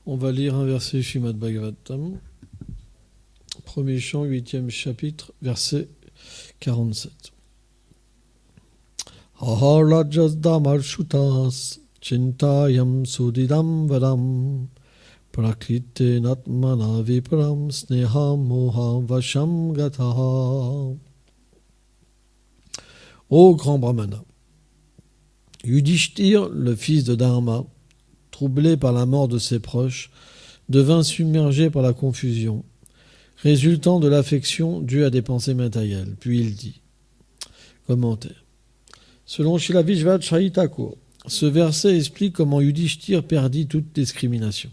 On va lire un verset Srimad Bhagavatam, premier chant, 8e chapitre, verset 47. Aharajas damarchutas chintayam sudidam varam prakrite natmana vipram sneham moha vasham gataha. Ô grand Brahmana, Yudhishthir, le fils de Dharma, troublé par la mort de ses proches, devint submergé par la confusion, résultant de l'affection due à des pensées matérielles. Puis il dit, commentaire, selon Srila Vishvacharya Thakur, ce verset explique comment Yudhishthir perdit toute discrimination.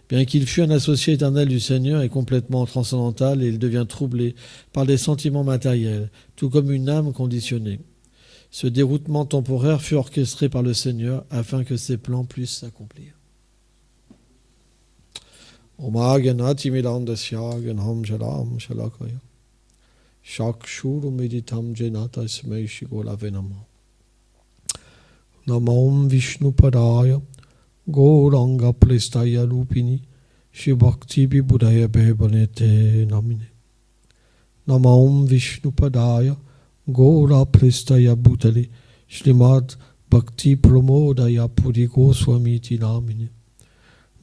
Bien qu'il fût un associé éternel du Seigneur et complètement transcendantal, il devient troublé par des sentiments matériels, tout comme une âme conditionnée. Ce déroutement temporaire fut orchestré par le Seigneur afin que ses plans puissent s'accomplir. Namam Vishnu Padaya Gauranga Prestaya Rupini Shri Bhakti Vibhudaya Bhebanete Namine. Namam Vishnu Padaya Gaura Prestaya Bhutale Shrimad Bhakti Pramodaya Puri Goswamiti Namine.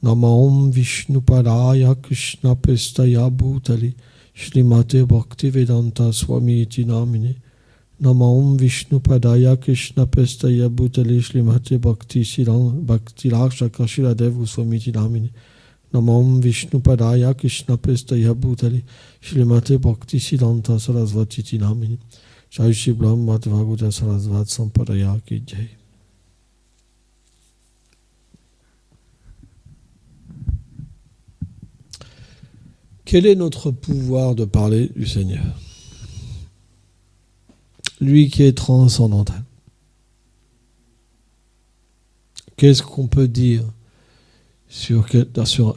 Namam Vishnu Padaya Krishna Prestaya Bhutale Shrimate Bhakti Vedanta Swamiti Namine. Namam Vishnu Padaya Krishna Prestaya Bhutale Shrimate Bhakti Rakshaka Shiladev Goswamiti Namine. Namam Vishnu Padaya Krishna Prestaya Bhutale Shrimate Bhakti Siddhanta Sarasvati Namine. Jai Shri Brahma Bhagavata Sarasvati Sampadaya Ki Jai. Quel est notre pouvoir de parler du Seigneur? Lui qui est transcendantal. Qu'est-ce qu'on peut dire sur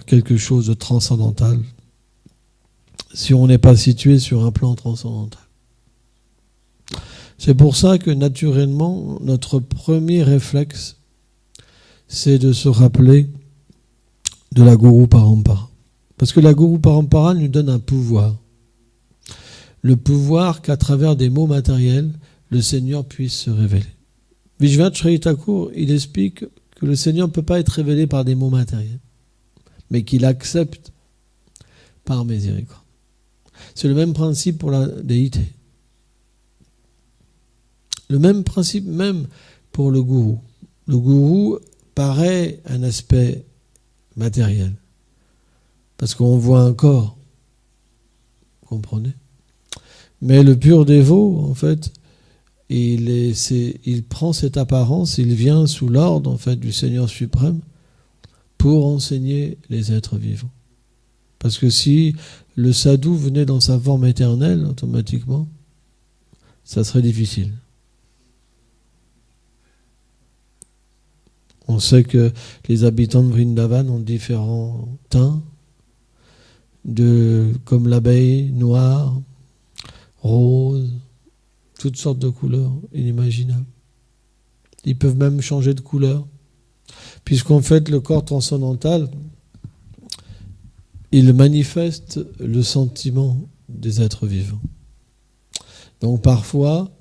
quelque chose de transcendantal si on n'est pas situé sur un plan transcendantal? C'est pour ça que naturellement, notre premier réflexe, c'est de se rappeler de la Guru Parampara. Parce que la Guru Parampara nous donne un pouvoir. Le pouvoir qu'à travers des mots matériels, le Seigneur puisse se révéler. Vishvacharya Thakur, il explique que le Seigneur ne peut pas être révélé par des mots matériels, mais qu'il accepte par miséricorde. C'est le même principe pour la déité. Le même principe même pour le gourou. Le gourou paraît un aspect matériel, parce qu'on voit un corps, vous comprenez? Mais le pur dévot, en fait, il prend cette apparence, il vient sous l'ordre, en fait, du Seigneur suprême pour enseigner les êtres vivants. Parce que si le sadhu venait dans sa forme éternelle, automatiquement, ça serait difficile. On sait que les habitants de Vrindavan ont différents teints, comme l'abeille noire, rose, toutes sortes de couleurs inimaginables. Ils peuvent même changer de couleur, puisqu'en fait le corps transcendantal, il manifeste le sentiment des êtres vivants. Donc parfois,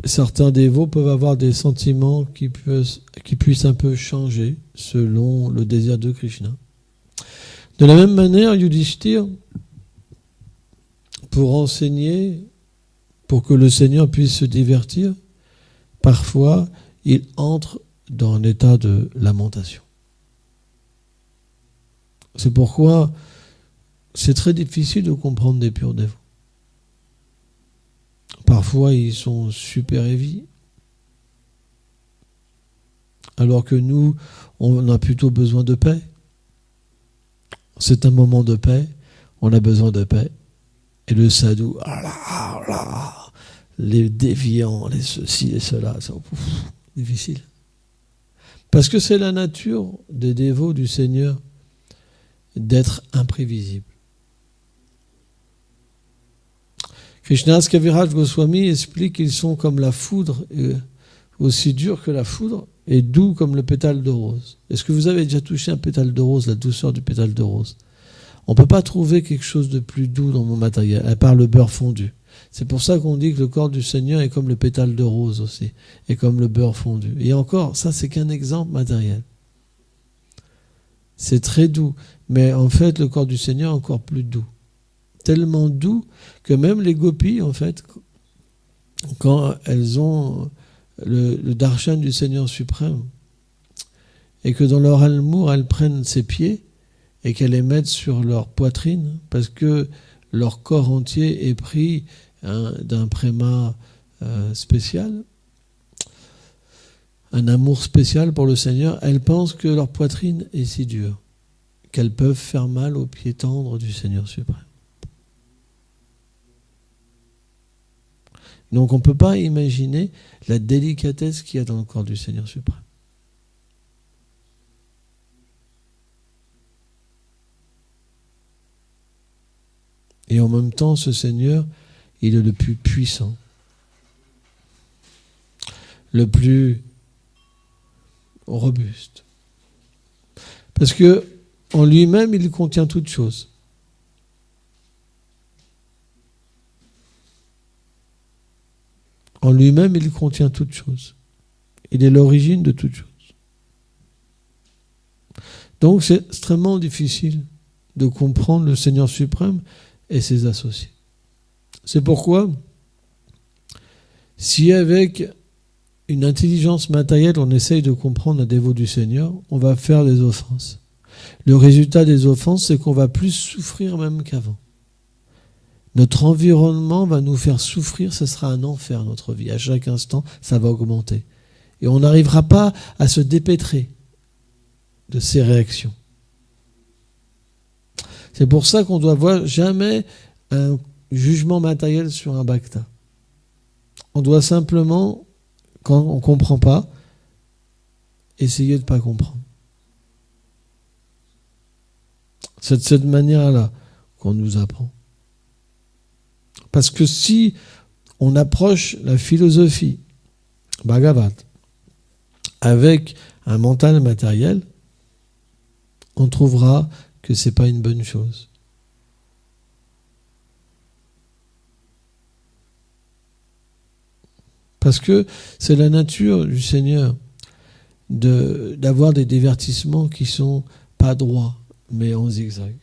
certains dévots peuvent avoir des sentiments qui puissent un peu changer selon le désir de Krishna. De la même manière, Yudhishthir, pour enseigner, pour que le Seigneur puisse se divertir, parfois, il entre dans un état de lamentation. C'est pourquoi c'est très difficile de comprendre des purs dévots. Parfois, ils sont super heavy, alors que nous, on a plutôt besoin de paix. C'est un moment de paix, on a besoin de paix. Et le sadhu, les déviants, les ceci et cela, c'est difficile. Parce que c'est la nature des dévots du Seigneur d'être imprévisible. Krishnadas Kaviraj Goswami explique qu'ils sont comme la foudre aussi dur que la foudre et doux comme le pétale de rose. Est-ce que vous avez déjà touché un pétale de rose, la douceur du pétale de rose? On ne peut pas trouver quelque chose de plus doux dans mon matériel, à part le beurre fondu. C'est pour ça qu'on dit que le corps du Seigneur est comme le pétale de rose aussi, et comme le beurre fondu. Et encore, ça c'est qu'un exemple matériel. C'est très doux, mais en fait le corps du Seigneur est encore plus doux. Tellement doux que même les gopis, en fait, quand elles ont le darshan du Seigneur suprême, et que dans leur amour, elles prennent ses pieds, et qu'elles les mettent sur leur poitrine, parce que leur corps entier est pris d'un préma spécial, un amour spécial pour le Seigneur, elles pensent que leur poitrine est si dure qu'elles peuvent faire mal aux pieds tendres du Seigneur suprême. Donc on ne peut pas imaginer la délicatesse qu'il y a dans le corps du Seigneur suprême. Et en même temps, ce Seigneur, il est le plus puissant, le plus robuste. Parce que en lui-même, il contient toute chose. En lui-même, il contient toute chose. Il est l'origine de toute chose. Donc, c'est extrêmement difficile de comprendre le Seigneur suprême et ses associés. C'est pourquoi, si avec une intelligence matérielle, on essaye de comprendre la dévote du Seigneur, on va faire des offenses. Le résultat des offenses, c'est qu'on va plus souffrir même qu'avant. Notre environnement va nous faire souffrir, ce sera un enfer notre vie. À chaque instant, ça va augmenter. Et on n'arrivera pas à se dépêtrer de ces réactions. C'est pour ça qu'on ne doit voir jamais un jugement matériel sur un bhakta. On doit simplement, quand on ne comprend pas, essayer de ne pas comprendre. C'est de cette manière-là qu'on nous apprend. Parce que si on approche la philosophie Bhagavat avec un mental matériel, on trouvera que ce n'est pas une bonne chose. Parce que c'est la nature du Seigneur d'avoir des divertissements qui ne sont pas droits, mais en zigzag.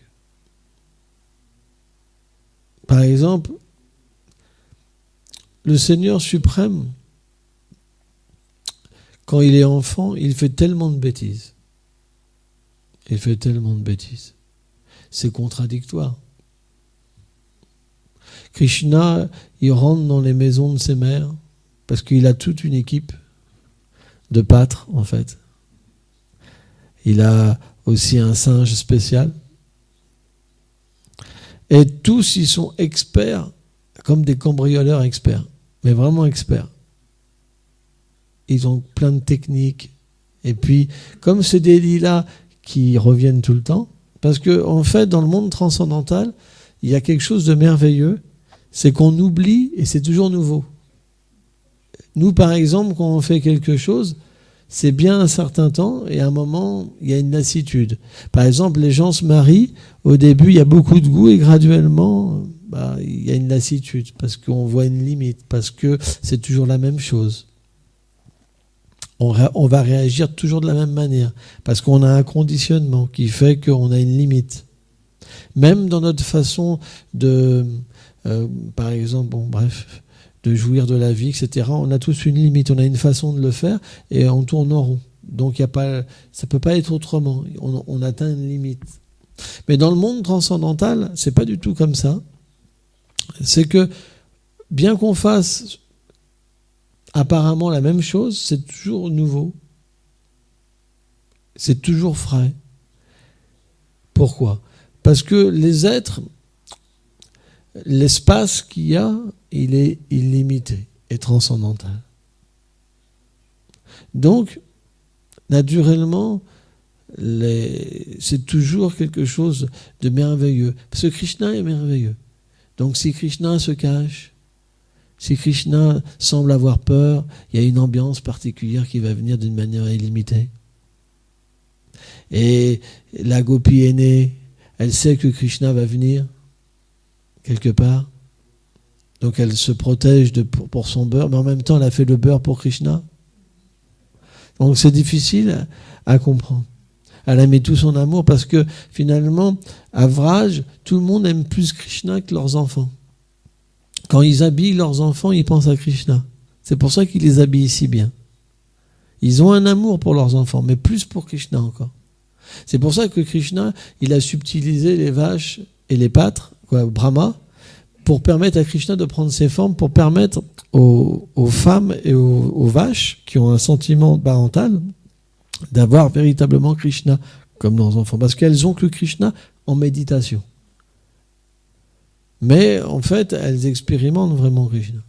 Par exemple, le Seigneur suprême, quand il est enfant, il fait tellement de bêtises. Il fait tellement de bêtises. C'est contradictoire. Krishna, il rentre dans les maisons de ses mères parce qu'il a toute une équipe de pâtres, en fait. Il a aussi un singe spécial. Et tous, ils sont experts, comme des cambrioleurs experts, mais vraiment experts. Ils ont plein de techniques. Et puis, comme c'est des lilas qui reviennent tout le temps, parce que en fait, dans le monde transcendantal, il y a quelque chose de merveilleux, c'est qu'on oublie et c'est toujours nouveau. Nous, par exemple, quand on fait quelque chose, c'est bien un certain temps et à un moment, il y a une lassitude. Par exemple, les gens se marient, au début, il y a beaucoup de goût et graduellement, il y a une lassitude parce qu'on voit une limite, parce que c'est toujours la même chose. On va réagir toujours de la même manière parce qu'on a un conditionnement qui fait qu'on a une limite. Même dans notre façon de, par exemple, de jouir de la vie, etc., on a tous une limite, on a une façon de le faire et on tourne en rond. Donc ça ne peut pas être autrement, on atteint une limite. Mais dans le monde transcendantal, c'est pas du tout comme ça. C'est que bien qu'on fasse apparemment la même chose, c'est toujours nouveau. C'est toujours frais. Pourquoi ? Parce que les êtres, l'espace qu'il y a, il est illimité et transcendantal. Donc, naturellement, c'est toujours quelque chose de merveilleux. Parce que Krishna est merveilleux. Donc si Krishna se cache, Si Krishna semble avoir peur, il y a une ambiance particulière qui va venir d'une manière illimitée. Et la gopi aînée, elle sait que Krishna va venir quelque part. Donc elle se protège pour son beurre, mais en même temps elle a fait le beurre pour Krishna. Donc c'est difficile à comprendre. Elle a mis tout son amour parce que finalement, à Vraj, tout le monde aime plus Krishna que leurs enfants. Quand ils habillent leurs enfants, ils pensent à Krishna. C'est pour ça qu'ils les habillent si bien. Ils ont un amour pour leurs enfants, mais plus pour Krishna encore. C'est pour ça que Krishna, il a subtilisé les vaches et les pâtres, Brahma, pour permettre à Krishna de prendre ses formes, pour permettre aux femmes et aux vaches qui ont un sentiment parental d'avoir véritablement Krishna comme leurs enfants. Parce qu'elles ont que Krishna en méditation. Mais en fait, elles expérimentent vraiment Krishna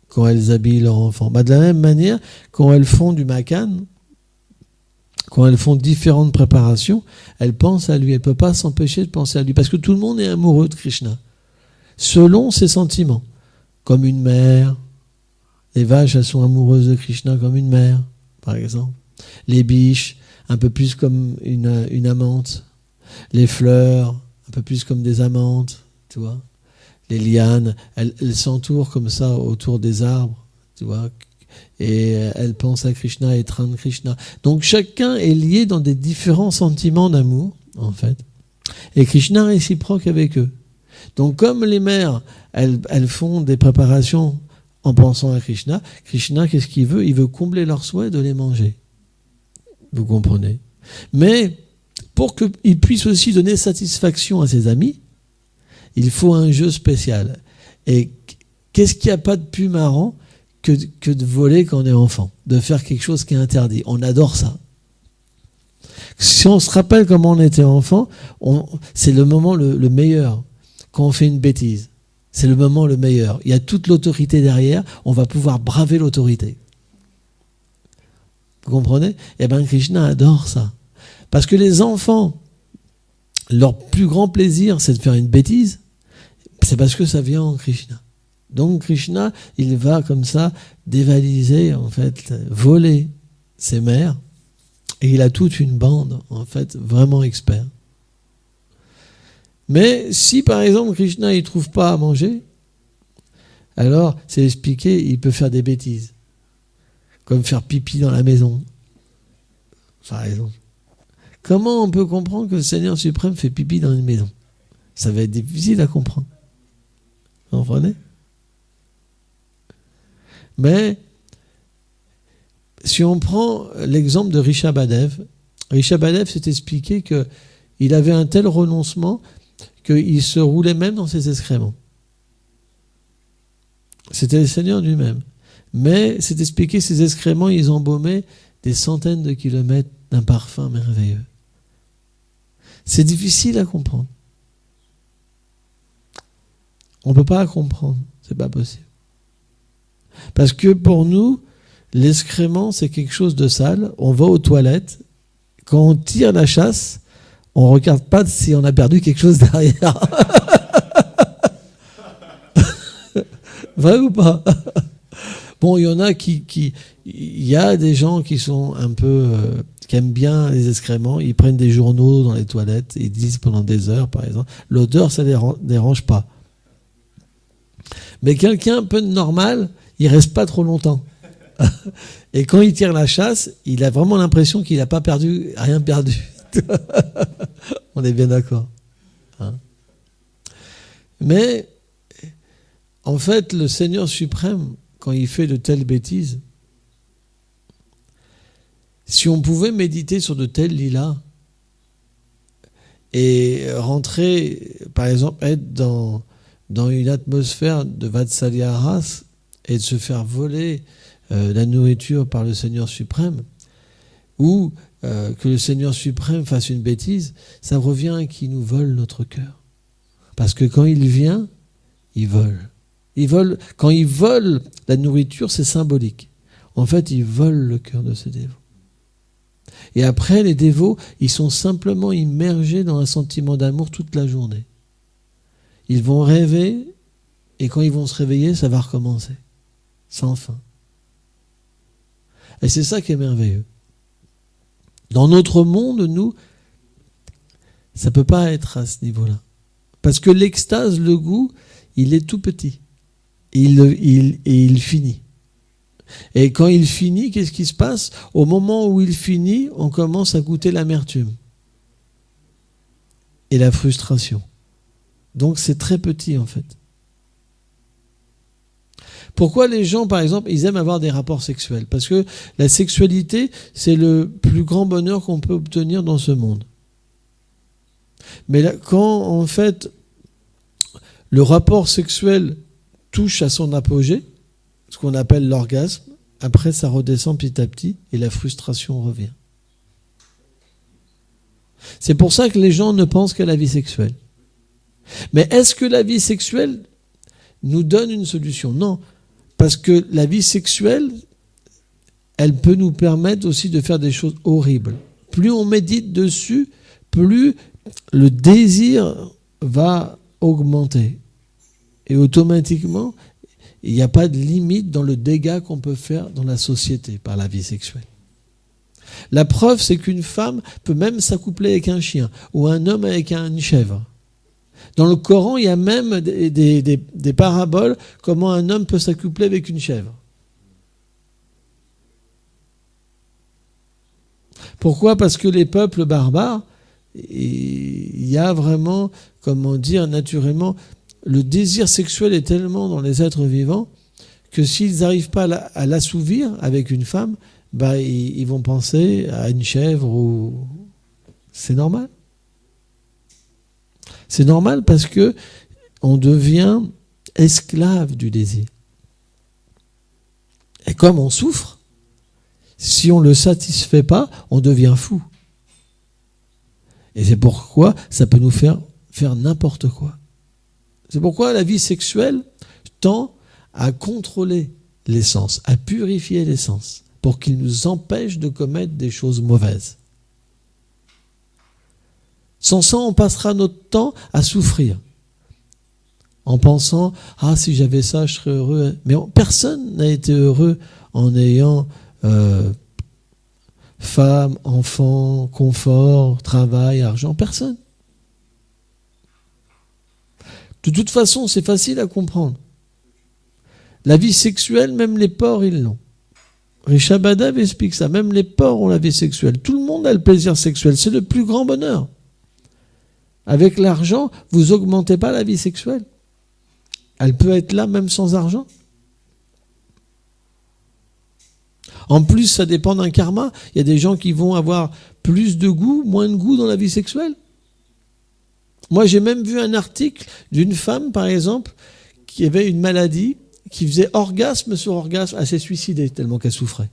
quand elles habillent leurs enfants. De la même manière, quand elles font du makan, quand elles font différentes préparations, elles pensent à lui. Elles ne peuvent pas s'empêcher de penser à lui. Parce que tout le monde est amoureux de Krishna, selon ses sentiments. Comme une mère. Les vaches, elles sont amoureuses de Krishna comme une mère, par exemple. Les biches, un peu plus comme une amante. Les fleurs, un peu plus comme des amantes, tu vois. Les lianes, elles s'entourent comme ça autour des arbres, tu vois. Et elles pensent à Krishna et traînent Krishna. Donc chacun est lié dans des différents sentiments d'amour, en fait. Et Krishna est réciproque avec eux. Donc comme les mères, elles font des préparations en pensant à Krishna, Krishna, qu'est-ce qu'il veut? Il veut combler leur souhait de les manger. Vous comprenez? Mais pour qu'il puisse aussi donner satisfaction à ses amis, il faut un jeu spécial. Et qu'est-ce qu'il n'y a pas de plus marrant que de voler quand on est enfant, de faire quelque chose qui est interdit? On adore ça. Si on se rappelle comment on était enfant, c'est le moment le meilleur. Quand on fait une bêtise, c'est le moment le meilleur. Il y a toute l'autorité derrière, on va pouvoir braver l'autorité. Vous comprenez? Eh bien, Krishna adore ça. Parce que les enfants, leur plus grand plaisir, c'est de faire une bêtise. C'est parce que ça vient en Krishna. Donc Krishna, il va comme ça dévaliser, en fait, voler ses mères. Et il a toute une bande, en fait, vraiment expert. Mais si, par exemple, Krishna, il ne trouve pas à manger, alors, c'est expliqué, il peut faire des bêtises. Comme faire pipi dans la maison, par exemple. Comment on peut comprendre que le Seigneur suprême fait pipi dans une maison? Ça va être difficile à comprendre. Vous comprenez? Mais, si on prend l'exemple de Rishabhadev s'est expliqué qu'il avait un tel renoncement qu'il se roulait même dans ses excréments. C'était le Seigneur lui-même. Mais c'est expliqué, ces excréments, ils embaumaient des centaines de kilomètres d'un parfum merveilleux. C'est difficile à comprendre. On ne peut pas comprendre. C'est pas possible. Parce que pour nous, l'excrément, c'est quelque chose de sale. On va aux toilettes. Quand on tire la chasse, on ne regarde pas si on a perdu quelque chose derrière. Vrai ou pas? Bon, il y en a il y a des gens qui sont un peu, qui aiment bien les excréments. Ils prennent des journaux dans les toilettes. Ils disent pendant des heures, par exemple. L'odeur, ça ne les dérange pas. Mais quelqu'un un peu normal, il reste pas trop longtemps. Et quand il tire la chasse, il a vraiment l'impression qu'il n'a pas perdu, rien perdu. On est bien d'accord. Hein? Mais, en fait, le Seigneur suprême, quand il fait de telles bêtises, si on pouvait méditer sur de telles lilas et rentrer, par exemple, être dans une atmosphère de Vatsalya Ras et de se faire voler la nourriture par le Seigneur suprême, ou que le Seigneur suprême fasse une bêtise, ça revient à qu'il nous vole notre cœur. Parce que quand il vient, il vole. Quand il vole la nourriture, c'est symbolique. En fait, il vole le cœur de ses dévots. Et après, les dévots, ils sont simplement immergés dans un sentiment d'amour toute la journée. Ils vont rêver Et quand ils vont se réveiller, ça va recommencer. Sans fin. Et c'est ça qui est merveilleux. Dans notre monde, nous, ça ne peut pas être à ce niveau-là. Parce que l'extase, le goût, il est tout petit. Et il finit. Et quand il finit, qu'est-ce qui se passe? Au moment où il finit, on commence à goûter l'amertume. Et la frustration. Donc c'est très petit en fait. Pourquoi les gens, par exemple, ils aiment avoir des rapports sexuels? Parce que la sexualité, c'est le plus grand bonheur qu'on peut obtenir dans ce monde. Mais là, quand, en fait, le rapport sexuel touche à son apogée, ce qu'on appelle l'orgasme, après ça redescend petit à petit et la frustration revient. C'est pour ça que les gens ne pensent qu'à la vie sexuelle. Mais est-ce que la vie sexuelle nous donne une solution? Non. Parce que la vie sexuelle, elle peut nous permettre aussi de faire des choses horribles. Plus on médite dessus, plus le désir va augmenter. Et automatiquement, il n'y a pas de limite dans le dégât qu'on peut faire dans la société par la vie sexuelle. La preuve, c'est qu'une femme peut même s'accoupler avec un chien ou un homme avec une chèvre. Dans le Coran, il y a même des paraboles comment un homme peut s'accoupler avec une chèvre. Pourquoi? Parce que les peuples barbares, il y a vraiment, comment dire, naturellement, le désir sexuel est tellement dans les êtres vivants que s'ils n'arrivent pas à l'assouvir avec une femme, ils vont penser à une chèvre ou... C'est normal. C'est normal parce que on devient esclave du désir. Et comme on souffre, si on ne le satisfait pas, on devient fou. Et c'est pourquoi ça peut nous faire n'importe quoi. C'est pourquoi la vie sexuelle tend à contrôler les sens, à purifier les sens, pour qu'il nous empêche de commettre des choses mauvaises. Sans ça, on passera notre temps à souffrir, en pensant « Ah, si j'avais ça, je serais heureux. » Mais personne n'a été heureux en ayant femme, enfant, confort, travail, argent. Personne. De toute façon, c'est facile à comprendre. La vie sexuelle, même les porcs, ils l'ont. Rishabh Badav explique ça. Même les porcs ont la vie sexuelle. Tout le monde a le plaisir sexuel. C'est le plus grand bonheur. Avec l'argent, vous n'augmentez pas la vie sexuelle. Elle peut être là même sans argent. En plus, ça dépend d'un karma. Il y a des gens qui vont avoir plus de goût, moins de goût dans la vie sexuelle. Moi, j'ai même vu un article d'une femme, par exemple, qui avait une maladie, qui faisait orgasme sur orgasme. Elle s'est suicidée tellement qu'elle souffrait.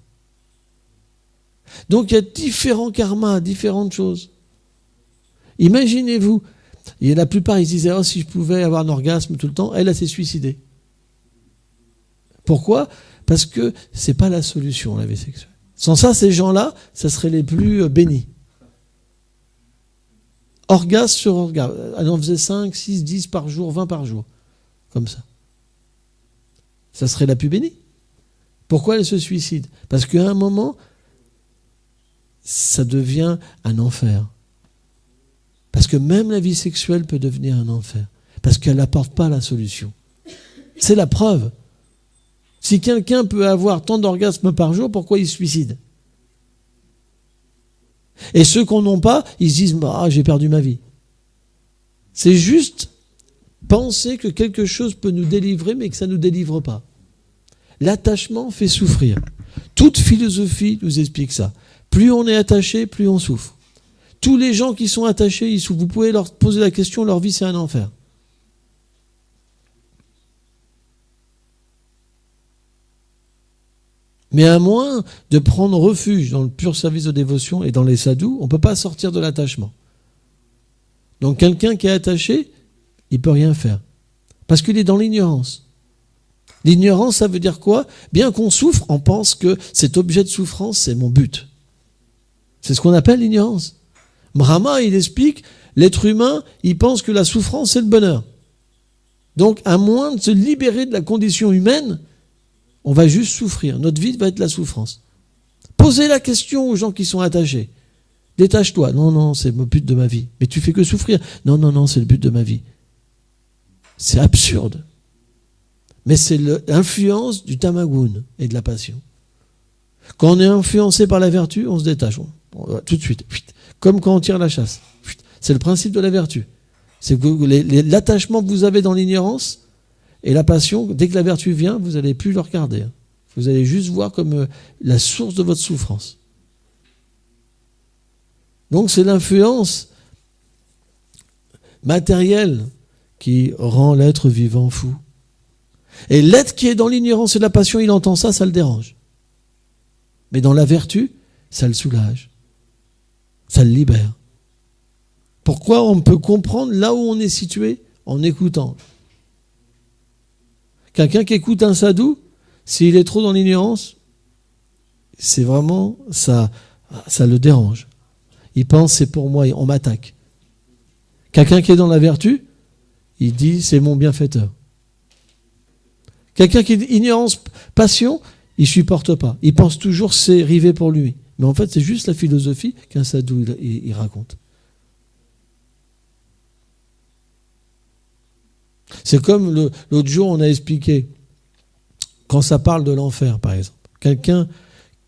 Donc, il y a différents karmas, différentes choses. Imaginez-vous, et la plupart ils disaient « Oh, si je pouvais avoir un orgasme tout le temps », elle s'est suicidée. Pourquoi? Parce que c'est pas la solution, la vie sexuelle. Sans ça, ces gens-là, ça serait les plus bénis. Orgasme sur orgasme. Elle en faisait 5, 6, 10 par jour, 20 par jour. Comme ça. Ça serait la plus bénie. Pourquoi elle se suicide? Parce qu'à un moment, ça devient un enfer. Parce que même la vie sexuelle peut devenir un enfer. Parce qu'elle n'apporte pas la solution. C'est la preuve. Si quelqu'un peut avoir tant d'orgasmes par jour, pourquoi il se suicide? Et ceux qu'on n'ont pas, ils se disent « j'ai perdu ma vie ». C'est juste penser que quelque chose peut nous délivrer, mais que ça ne nous délivre pas. L'attachement fait souffrir. Toute philosophie nous explique ça. Plus on est attaché, plus on souffre. Tous les gens qui sont attachés, ils souffrent. Vous pouvez leur poser la question, leur vie c'est un enfer. Mais à moins de prendre refuge dans le pur service de dévotion et dans les sadhus, on ne peut pas sortir de l'attachement. Donc quelqu'un qui est attaché, il ne peut rien faire. Parce qu'il est dans l'ignorance. L'ignorance, ça veut dire quoi? Bien qu'on souffre, on pense que cet objet de souffrance, c'est mon but. C'est ce qu'on appelle l'ignorance. Brahma, il explique, l'être humain, il pense que la souffrance, c'est le bonheur. Donc, à moins de se libérer de la condition humaine, on va juste souffrir. Notre vie va être la souffrance. Posez la question aux gens qui sont attachés. Détache-toi. Non, non, c'est le but de ma vie. Mais tu fais que souffrir. Non, non, non, c'est le but de ma vie. C'est absurde. Mais c'est l'influence du tamagun et de la passion. Quand on est influencé par la vertu, on se détache. Tout de suite. Comme quand on tire la chasse. C'est le principe de la vertu. C'est que l'attachement que vous avez dans l'ignorance et la passion, dès que la vertu vient, vous n'allez plus le regarder. Vous allez juste voir comme la source de votre souffrance. Donc c'est l'influence matérielle qui rend l'être vivant fou. Et l'être qui est dans l'ignorance et la passion, il entend ça, ça le dérange. Mais dans la vertu, ça le soulage. Ça le libère. Pourquoi on peut comprendre là où on est situé en écoutant. Quelqu'un qui écoute un sadhu, s'il est trop dans l'ignorance, c'est vraiment ça le dérange. Il pense c'est pour moi, on m'attaque. Quelqu'un qui est dans la vertu, il dit c'est mon bienfaiteur. Quelqu'un qui est ignorance, passion, il supporte pas. Il pense toujours c'est rivé pour lui. Mais en fait, c'est juste la philosophie qu'un sadhu il raconte. C'est comme l'autre jour, on a expliqué, quand ça parle de l'enfer, par exemple. Quelqu'un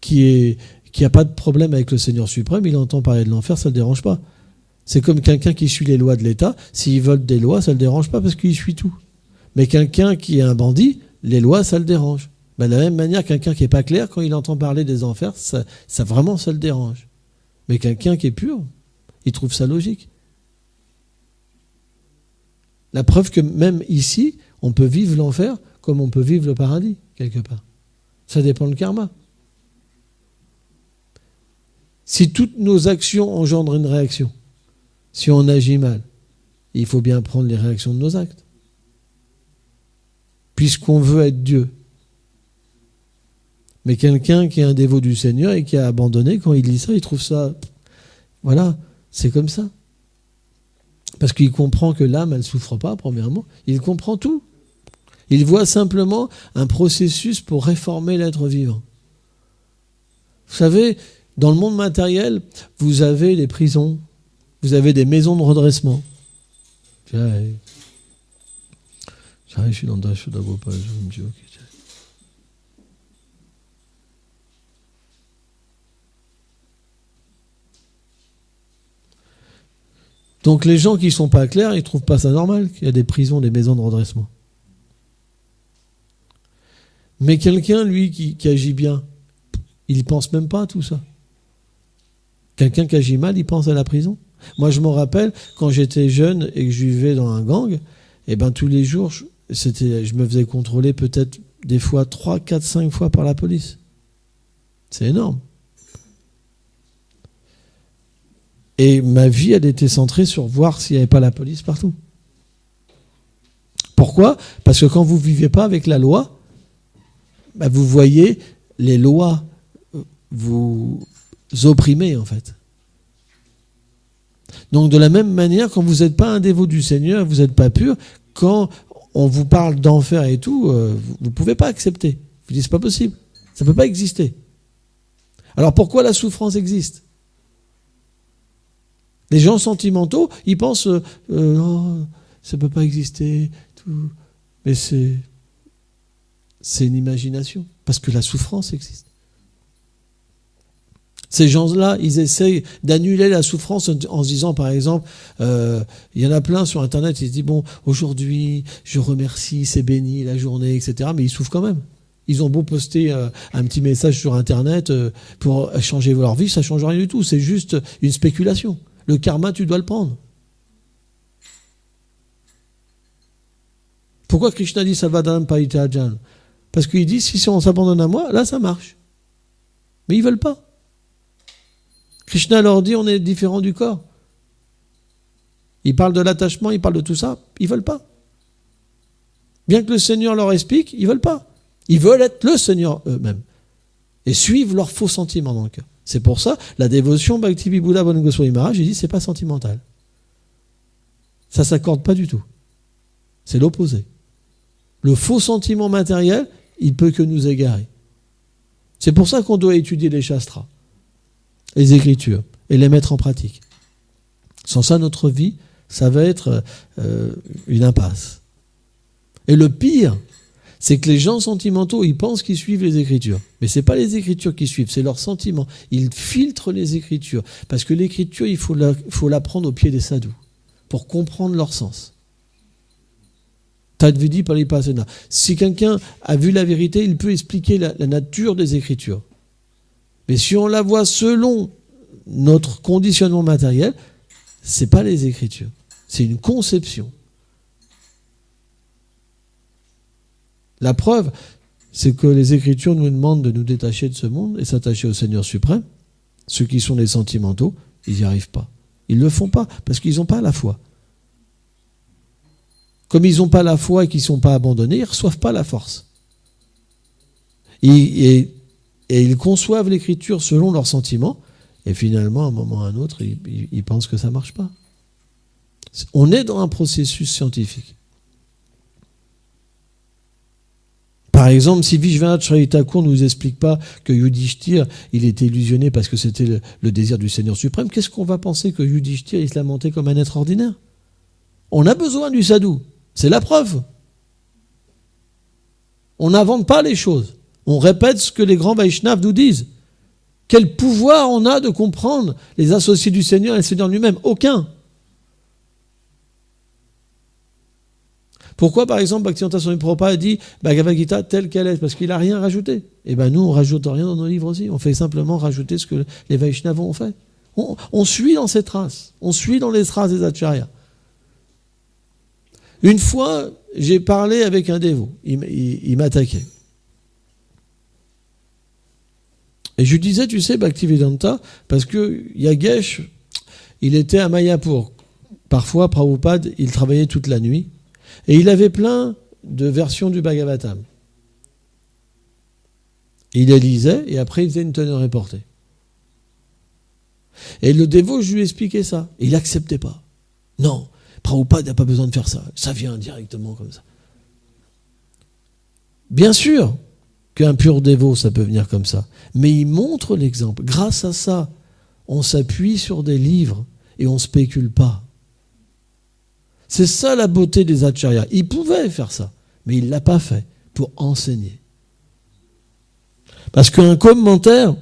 qui n'a pas de problème avec le Seigneur suprême, il entend parler de l'enfer, ça ne le dérange pas. C'est comme quelqu'un qui suit les lois de l'État, s'il vole des lois, ça ne le dérange pas parce qu'il suit tout. Mais quelqu'un qui est un bandit, les lois, ça le dérange. De la même manière, quelqu'un qui n'est pas clair, quand il entend parler des enfers, ça vraiment, ça le dérange. Mais quelqu'un qui est pur, il trouve ça logique. La preuve que même ici, on peut vivre l'enfer comme on peut vivre le paradis, quelque part. Ça dépend du karma. Si toutes nos actions engendrent une réaction, si on agit mal, il faut bien prendre les réactions de nos actes. Puisqu'on veut être Dieu. Mais quelqu'un qui est un dévot du Seigneur et qui a abandonné, quand il lit ça, il trouve ça... Voilà, c'est comme ça. Parce qu'il comprend que l'âme, elle ne souffre pas, premièrement. Il comprend tout. Il voit simplement un processus pour réformer l'être vivant. Vous savez, dans le monde matériel, vous avez des prisons, vous avez des maisons de redressement. Je suis dans le Shuddhagopal, je me dis, ok. Donc les gens qui ne sont pas clairs, ils ne trouvent pas ça normal qu'il y a des prisons, des maisons de redressement. Mais quelqu'un, lui, qui agit bien, il ne pense même pas à tout ça. Quelqu'un qui agit mal, il pense à la prison. Moi, je me rappelle, quand j'étais jeune et que je vivais dans un gang, et ben tous les jours, je me faisais contrôler peut-être des fois 3, 4, 5 fois par la police. C'est énorme. Et ma vie, elle était centrée sur voir s'il n'y avait pas la police partout. Pourquoi ? Parce que quand vous ne vivez pas avec la loi, bah vous voyez les lois vous opprimer, en fait. Donc, de la même manière, quand vous n'êtes pas un dévot du Seigneur, vous n'êtes pas pur, quand on vous parle d'enfer et tout, vous ne pouvez pas accepter. Vous dites, c'est pas possible. Ça ne peut pas exister. Alors, pourquoi la souffrance existe ? Les gens sentimentaux, ils pensent non, ça ne peut pas exister, tout. Mais c'est une imagination, parce que la souffrance existe. Ces gens-là, ils essayent d'annuler la souffrance en se disant, par exemple, il y en a plein sur Internet, ils se disent, bon, aujourd'hui, je remercie, c'est béni, la journée, etc. Mais ils souffrent quand même. Ils ont beau poster un petit message sur Internet pour changer leur vie, ça ne change rien du tout, c'est juste une spéculation. Le karma, tu dois le prendre. Pourquoi Krishna dit Savadhanam Paitajan ? Parce qu'il dit, si on s'abandonne à moi, là, ça marche. Mais ils ne veulent pas. Krishna leur dit, on est différent du corps. Il parle de l'attachement, il parle de tout ça, ils ne veulent pas. Bien que le Seigneur leur explique, ils ne veulent pas. Ils veulent être le Seigneur eux-mêmes. Et suivre leurs faux sentiments dans le cœur. C'est pour ça, la dévotion Bhakti-Vibhuda Bhakti Goswami Maharaj, il dit, c'est pas sentimental. Ça s'accorde pas du tout. C'est l'opposé. Le faux sentiment matériel, il peut que nous égarer. C'est pour ça qu'on doit étudier les shastras, les écritures, et les mettre en pratique. Sans ça, notre vie, ça va être une impasse. Et le pire, c'est que les gens sentimentaux, ils pensent qu'ils suivent les Écritures. Mais ce n'est pas les Écritures qui suivent, c'est leurs sentiments. Ils filtrent les Écritures. Parce que l'Écriture, il faut l'apprendre au pied des sadhus, pour comprendre leur sens. Tadvidi Palipasena. Si quelqu'un a vu la vérité, il peut expliquer la nature des Écritures. Mais si on la voit selon notre conditionnement matériel, ce n'est pas les Écritures. C'est une conception. La preuve, c'est que les Écritures nous demandent de nous détacher de ce monde et s'attacher au Seigneur suprême. Ceux qui sont les sentimentaux, ils n'y arrivent pas. Ils ne le font pas parce qu'ils n'ont pas la foi. Comme ils n'ont pas la foi et qu'ils ne sont pas abandonnés, ils ne reçoivent pas la force. Et ils conçoivent l'Écriture selon leurs sentiments et finalement, à un moment ou à un autre, ils pensent que ça ne marche pas. On est dans un processus scientifique. Par exemple, si Vishwanath Chaitanya Thakur ne nous explique pas que Yudhishthir, il était illusionné parce que c'était le désir du Seigneur suprême, qu'est-ce qu'on va penser que Yudhishthir, il se lamentait comme un être ordinaire? On a besoin du sadhu. C'est la preuve. On n'invente pas les choses. On répète ce que les grands Vaishnavas nous disent. Quel pouvoir on a de comprendre les associés du Seigneur et le Seigneur lui-même? Aucun. Pourquoi, par exemple, Bhaktivedanta Swami Prabhupada a dit Bhagavad Gita telle qu'elle est? Parce qu'il n'a rien rajouté. Et bien nous, on ne rajoute rien dans nos livres aussi. On fait simplement rajouter ce que les Vaishnavas ont fait. On suit dans ces traces. On suit dans les traces des Acharyas. Une fois, j'ai parlé avec un dévot. Il m'attaquait. Et je lui disais, tu sais, Bhaktivedanta, parce que Yagesh, il était à Mayapur. Parfois, Prabhupada, il travaillait toute la nuit. Et il avait plein de versions du Bhagavatam. Il les lisait et après il faisait une tenue reportée. Et le dévot, je lui expliquais ça. Et il n'acceptait pas. Non, Prabhupada n'a pas besoin de faire ça. Ça vient directement comme ça. Bien sûr qu'un pur dévot, ça peut venir comme ça. Mais il montre l'exemple. Grâce à ça, on s'appuie sur des livres et on ne spécule pas. C'est ça la beauté des acharyas. Il pouvait faire ça, mais il ne l'a pas fait pour enseigner. Parce qu'un commentaire,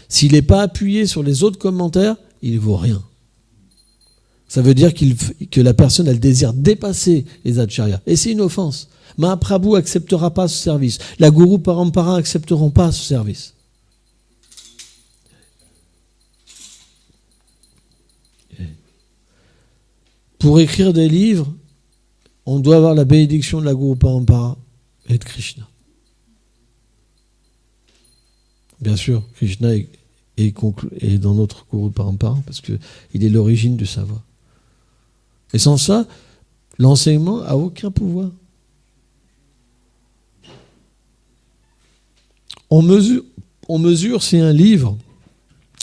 s'il n'est pas appuyé sur les autres commentaires, il ne vaut rien. Ça veut dire que la personne a le désir de dépasser les acharyas. Et c'est une offense. Mahaprabhu n'acceptera pas ce service. La Guru Parampara n'accepteront pas ce service. Pour écrire des livres, on doit avoir la bénédiction de la Guru Parampara et de Krishna. Bien sûr, Krishna est dans notre Guru Parampara parce qu'il est l'origine du savoir. Et sans ça, l'enseignement n'a aucun pouvoir. On mesure si un livre,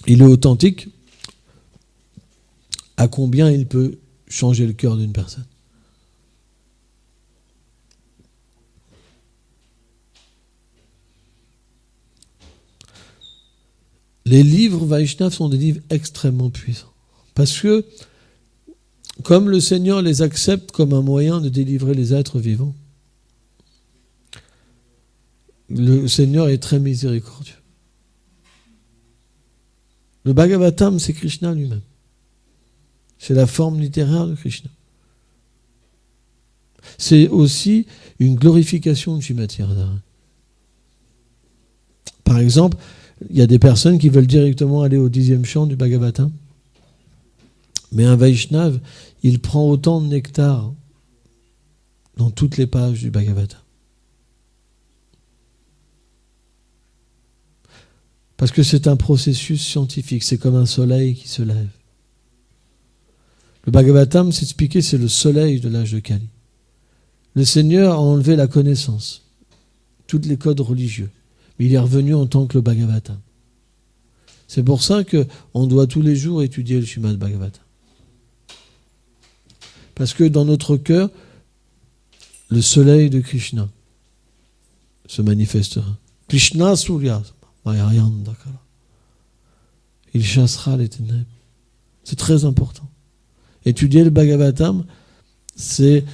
il est authentique, à combien il peut changer le cœur d'une personne. Les livres Vaishnavas sont des livres extrêmement puissants. Parce que, comme le Seigneur les accepte comme un moyen de délivrer les êtres vivants, le Seigneur est très miséricordieux. Le Bhagavatam, c'est Krishna lui-même. C'est la forme littéraire de Krishna. C'est aussi une glorification de Srimati Radharani. Par exemple, il y a des personnes qui veulent directement aller au 10e chant du Bhagavatam. Mais un Vaishnav, il prend autant de nectar dans toutes les pages du Bhagavatam. Parce que c'est un processus scientifique, c'est comme un soleil qui se lève. Le Bhagavatam, c'est expliqué, c'est le soleil de l'âge de Kali. Le Seigneur a enlevé la connaissance, tous les codes religieux, mais il est revenu en tant que le Bhagavatam. C'est pour ça qu'on doit tous les jours étudier le Srimad Bhagavatam. Parce que dans notre cœur, le soleil de Krishna se manifestera. Krishna Surya Mayayandakara. Il chassera les ténèbres. C'est très important. Étudier le Bhagavatam, c'est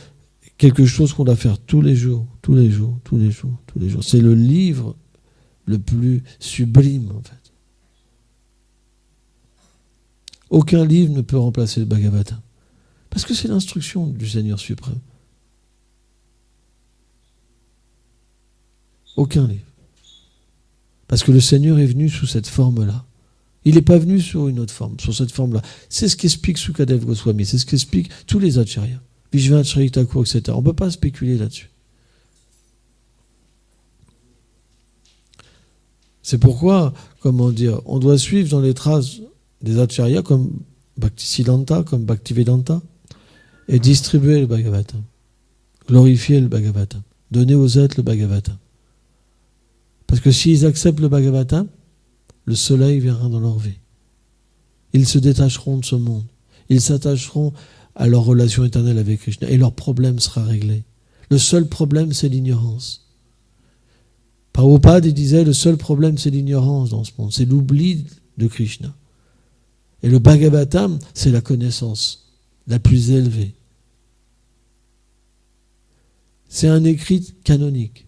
quelque chose qu'on doit faire tous les jours. C'est le livre le plus sublime, en fait. Aucun livre ne peut remplacer le Bhagavatam. Parce que c'est l'instruction du Seigneur suprême. Aucun livre. Parce que le Seigneur est venu sous cette forme-là. Il n'est pas venu sur une autre forme, sur cette forme-là. C'est ce qu'explique Sukadev Goswami, c'est ce qu'expliquent tous les acharyas, Vishvanath Thakur, etc. On ne peut pas spéculer là-dessus. C'est pourquoi, on doit suivre dans les traces des acharyas comme Bhaktisiddhanta, comme Bhaktivedanta, et distribuer le Bhagavatam, glorifier le Bhagavatam, donner aux êtres le Bhagavatam. Parce que s'ils acceptent le Bhagavatam, le soleil viendra dans leur vie. Ils se détacheront de ce monde. Ils s'attacheront à leur relation éternelle avec Krishna et leur problème sera réglé. Le seul problème, c'est l'ignorance. Prabhupada disait, le seul problème, c'est l'ignorance dans ce monde. C'est l'oubli de Krishna. Et le Bhagavatam, c'est la connaissance la plus élevée. C'est un écrit canonique.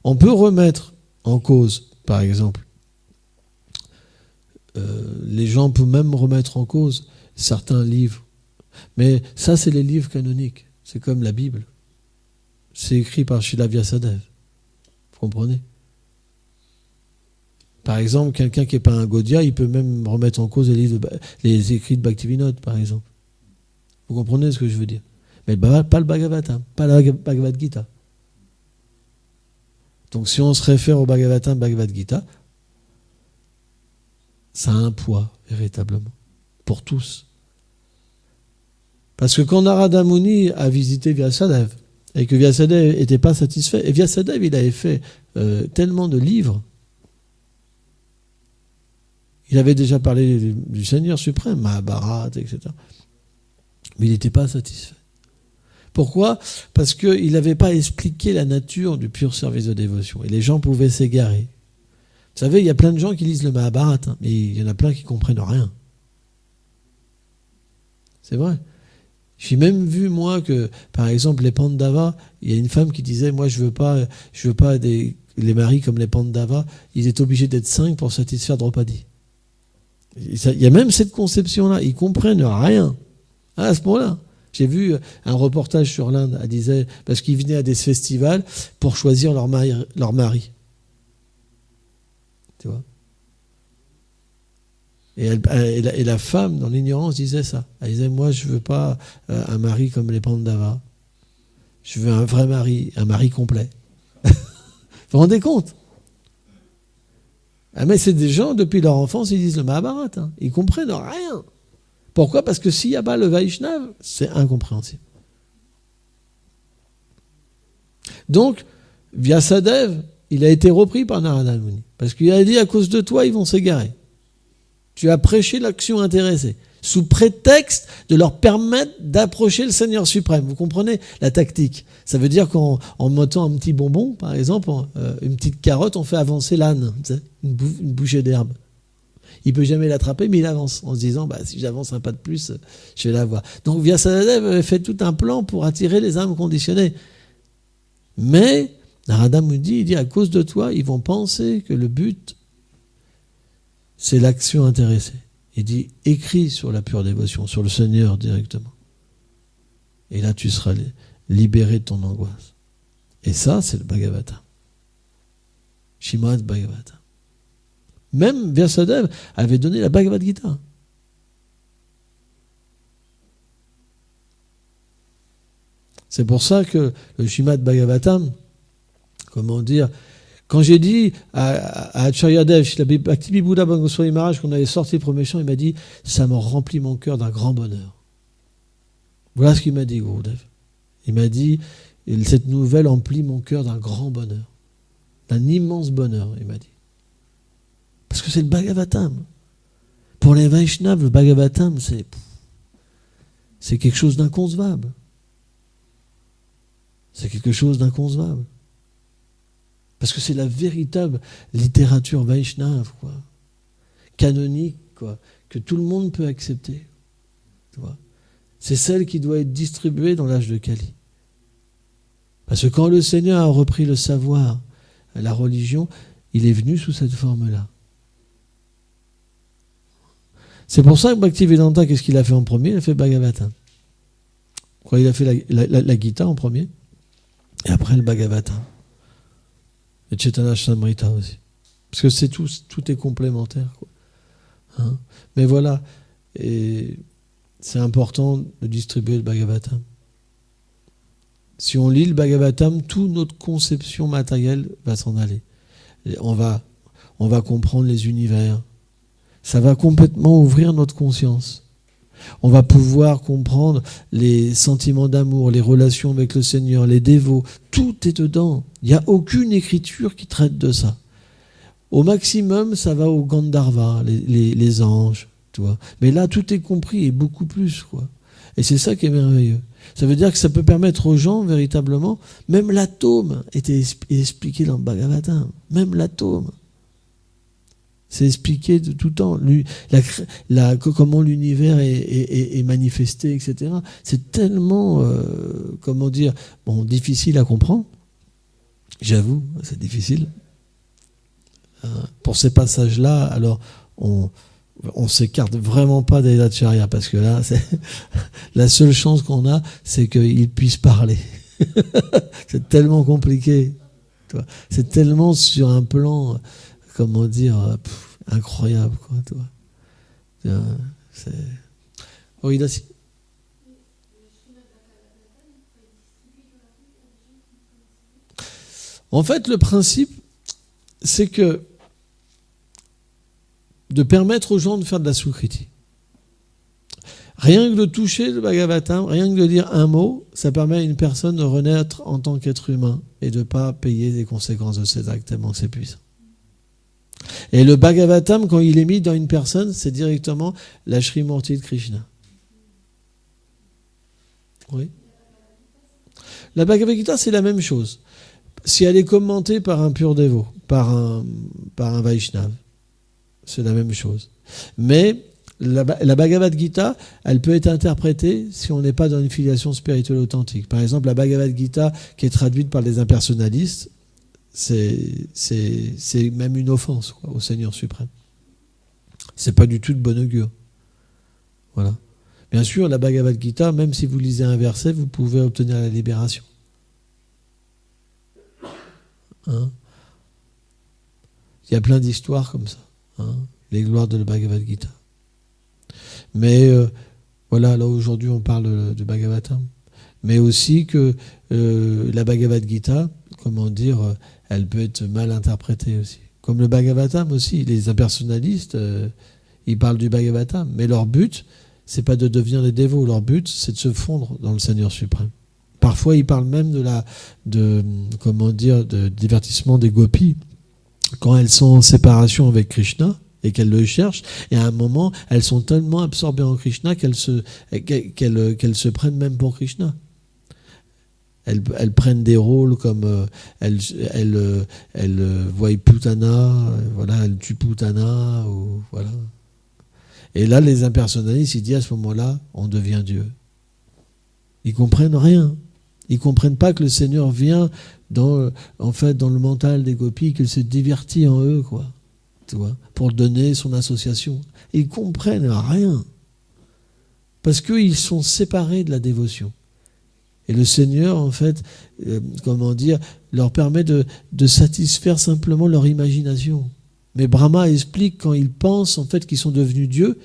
On peut remettre en cause, par exemple, les gens peuvent même remettre en cause certains livres. Mais ça, c'est les livres canoniques. C'est comme la Bible. C'est écrit par Srila Vyasadeva. Vous comprenez? Par exemple, quelqu'un qui n'est pas un Gaudiya, il peut même remettre en cause les écrits de Bhaktivinoda, par exemple. Vous comprenez ce que je veux dire? Mais pas le Bhagavatam, pas la Bhagavad Gita. Donc si on se réfère au Bhagavatam, Bhagavad Gita, ça a un poids, véritablement, pour tous. Parce que quand Narada Muni a visité Vyasadeva, et que Vyasadeva n'était pas satisfait, et Vyasadeva, il avait fait tellement de livres, il avait déjà parlé du Seigneur suprême, Mahabharata, etc. Mais il n'était pas satisfait. Pourquoi? Parce qu'il n'avait pas expliqué la nature du pur service de dévotion. Et les gens pouvaient s'égarer. Vous savez, il y a plein de gens qui lisent le Mahabharata, mais il y en a plein qui ne comprennent rien. C'est vrai. J'ai même vu, moi, que, par exemple, les Pandavas, il y a une femme qui disait, moi, je veux pas les maris comme les Pandavas, ils étaient obligés d'être 5 pour satisfaire Draupadi. Il y a même cette conception-là. Ils ne comprennent rien. À ce moment-là. J'ai vu un reportage sur l'Inde, elle disait, parce qu'ils venaient à des festivals pour choisir leur mari. Tu vois? Et la femme, dans l'ignorance, disait ça. Elle disait, moi, je ne veux pas un mari comme les Pandavas. Je veux un vrai mari, un mari complet. Vous vous rendez compte? Ah, mais c'est des gens, depuis leur enfance, ils disent le Mahabharata. Ils ne comprennent rien. Pourquoi? Parce que s'il n'y a pas le Vaishnav, c'est incompréhensible. Donc, Vyasadeva, il a été repris par Narada Muni. Parce qu'il a dit, à cause de toi, ils vont s'égarer. Tu as prêché l'action intéressée, sous prétexte de leur permettre d'approcher le Seigneur suprême. Vous comprenez la tactique? Ça veut dire qu'en mettant un petit bonbon, par exemple, une petite carotte, on fait avancer l'âne, tu sais, une bouchée d'herbe. Il ne peut jamais l'attraper, mais il avance, en se disant, si j'avance un pas de plus, je vais l'avoir. Donc Vyasadeva avait fait tout un plan pour attirer les âmes conditionnées. Mais Narada Muni, il dit, à cause de toi, ils vont penser que le but, c'est l'action intéressée. Il dit, écris sur la pure dévotion, sur le Seigneur directement. Et là, tu seras libéré de ton angoisse. Et ça, c'est le Bhagavatam. Srimad Bhagavatam. Même Vyasadeva avait donné la Bhagavad Gita. C'est pour ça que le Srimad Bhagavatam, comment dire, quand j'ai dit à Acharya Dev, Bhakti Buddha Goswami Maharaj, qu'on avait sorti le premier chant, il m'a dit, ça m'a rempli mon cœur d'un grand bonheur. Voilà ce qu'il m'a dit, Gurudev. Il m'a dit, cette nouvelle emplit mon cœur d'un grand bonheur, d'un immense bonheur, il m'a dit. Parce que c'est le Bhagavatam. Pour les Vaishnavas, le Bhagavatam, c'est quelque chose d'inconcevable. C'est quelque chose d'inconcevable. Parce que c'est la véritable littérature Vaishnava, quoi. Canonique, quoi, que tout le monde peut accepter. Tu vois. C'est celle qui doit être distribuée dans l'âge de Kali. Parce que quand le Seigneur a repris le savoir, la religion, il est venu sous cette forme-là. C'est pour ça que Bhaktivedanta, qu'est-ce qu'il a fait en premier? Il a fait Bhagavatam. Il a fait la Gita en premier, et après le Bhagavatam. Et Chaitanya Charitamrita aussi. Parce que tout est complémentaire, quoi. Hein? Mais voilà, et c'est important de distribuer le Bhagavatam. Si on lit le Bhagavatam, toute notre conception matérielle va s'en aller. Et on va comprendre les univers. Ça va complètement ouvrir notre conscience. On va pouvoir comprendre les sentiments d'amour, les relations avec le Seigneur, les dévots. Tout est dedans. Il n'y a aucune écriture qui traite de ça. Au maximum, ça va au Gandharva, les anges, tu vois. Mais là, tout est compris et beaucoup plus, quoi. Et c'est ça qui est merveilleux. Ça veut dire que ça peut permettre aux gens, véritablement, même l'atome était expliqué dans le Bhagavatam. Même l'atome. C'est expliqué de tout temps. Comment l'univers est manifesté, etc. C'est tellement, difficile à comprendre. J'avoue, c'est difficile. Pour ces passages-là, alors, on s'écarte vraiment pas des Acharya, parce que là, la seule chance qu'on a, c'est qu'ils puissent parler. C'est tellement compliqué. Tu vois. C'est tellement sur un plan, incroyable, quoi. Tu vois. C'est... Oh, il a... En fait, le principe, c'est que de permettre aux gens de faire de la Sukriti. Rien que de toucher le Bhagavatam, rien que de dire un mot, ça permet à une personne de renaître en tant qu'être humain et de ne pas payer les conséquences de ses actes, tellement que c'est puissant. Et le Bhagavatam, quand il est mis dans une personne, c'est directement la Srimurti de Krishna. Oui. La Bhagavad Gita, c'est la même chose. Si elle est commentée par un pur dévot, par un Vaishnava, c'est la même chose. Mais la Bhagavad Gita, elle peut être interprétée si on n'est pas dans une filiation spirituelle authentique. Par exemple, la Bhagavad Gita, qui est traduite par des impersonnalistes, c'est même une offense, quoi, au Seigneur suprême. C'est pas du tout de bon augure. Voilà. Bien sûr, la Bhagavad Gita, même si vous lisez un verset, vous pouvez obtenir la libération. Hein? Il y a plein d'histoires comme ça. Hein? Les gloires de la Bhagavad Gita. Mais voilà, là aujourd'hui on parle de Bhagavatam. Mais aussi que la Bhagavad Gita, elle peut être mal interprétée aussi. Comme le Bhagavatam aussi, les impersonnalistes, ils parlent du Bhagavatam, mais leur but, c'est pas de devenir des dévots, leur but, c'est de se fondre dans le Seigneur suprême. Parfois, ils parlent même de divertissement des gopis, quand elles sont en séparation avec Krishna, et qu'elles le cherchent, et à un moment, elles sont tellement absorbées en Krishna qu'elles se prennent même pour Krishna. Elles prennent des rôles comme elles voient Putana, voilà, elles tuent Putana, ou voilà. Et là, les impersonnalistes, ils disent à ce moment-là, on devient Dieu. Ils comprennent rien. Ils comprennent pas que le Seigneur vient dans le mental des gopis, qu'il se divertit en eux, quoi. Tu vois, pour donner son association. Ils comprennent rien. Parce qu'ils sont séparés de la dévotion. Et le Seigneur, en fait, leur permet de satisfaire simplement leur imagination. Mais Brahma explique, quand ils pensent en fait qu'ils sont devenus dieux,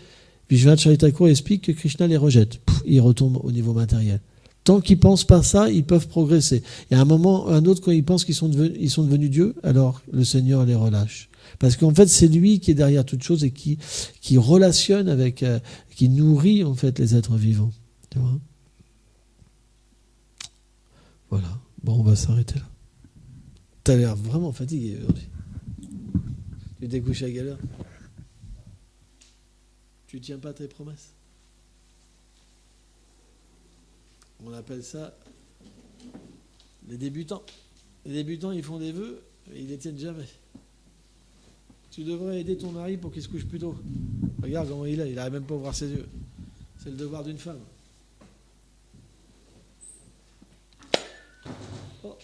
Vishwanath Chaitanya Thakur explique que Krishna les rejette. Ils retombent au niveau matériel. Tant qu'ils ne pensent pas ça, ils peuvent progresser. Et à un autre, quand ils pensent qu'ils sont devenus dieux, alors le Seigneur les relâche. Parce qu'en fait, c'est lui qui est derrière toute chose et qui relationne avec, qui nourrit en fait les êtres vivants. Tu vois ? Voilà. Bon, on va s'arrêter là. T'as l'air vraiment fatigué aujourd'hui. Tu t'es couché à quelle heure ? Tu tiens pas tes promesses ? On appelle ça Les débutants. Les débutants, ils font des vœux et ils les tiennent jamais. Tu devrais aider ton mari pour qu'il se couche plus tôt. Regarde comment il est, il n'arrive même pas à ouvrir ses yeux. C'est le devoir d'une femme. Oh.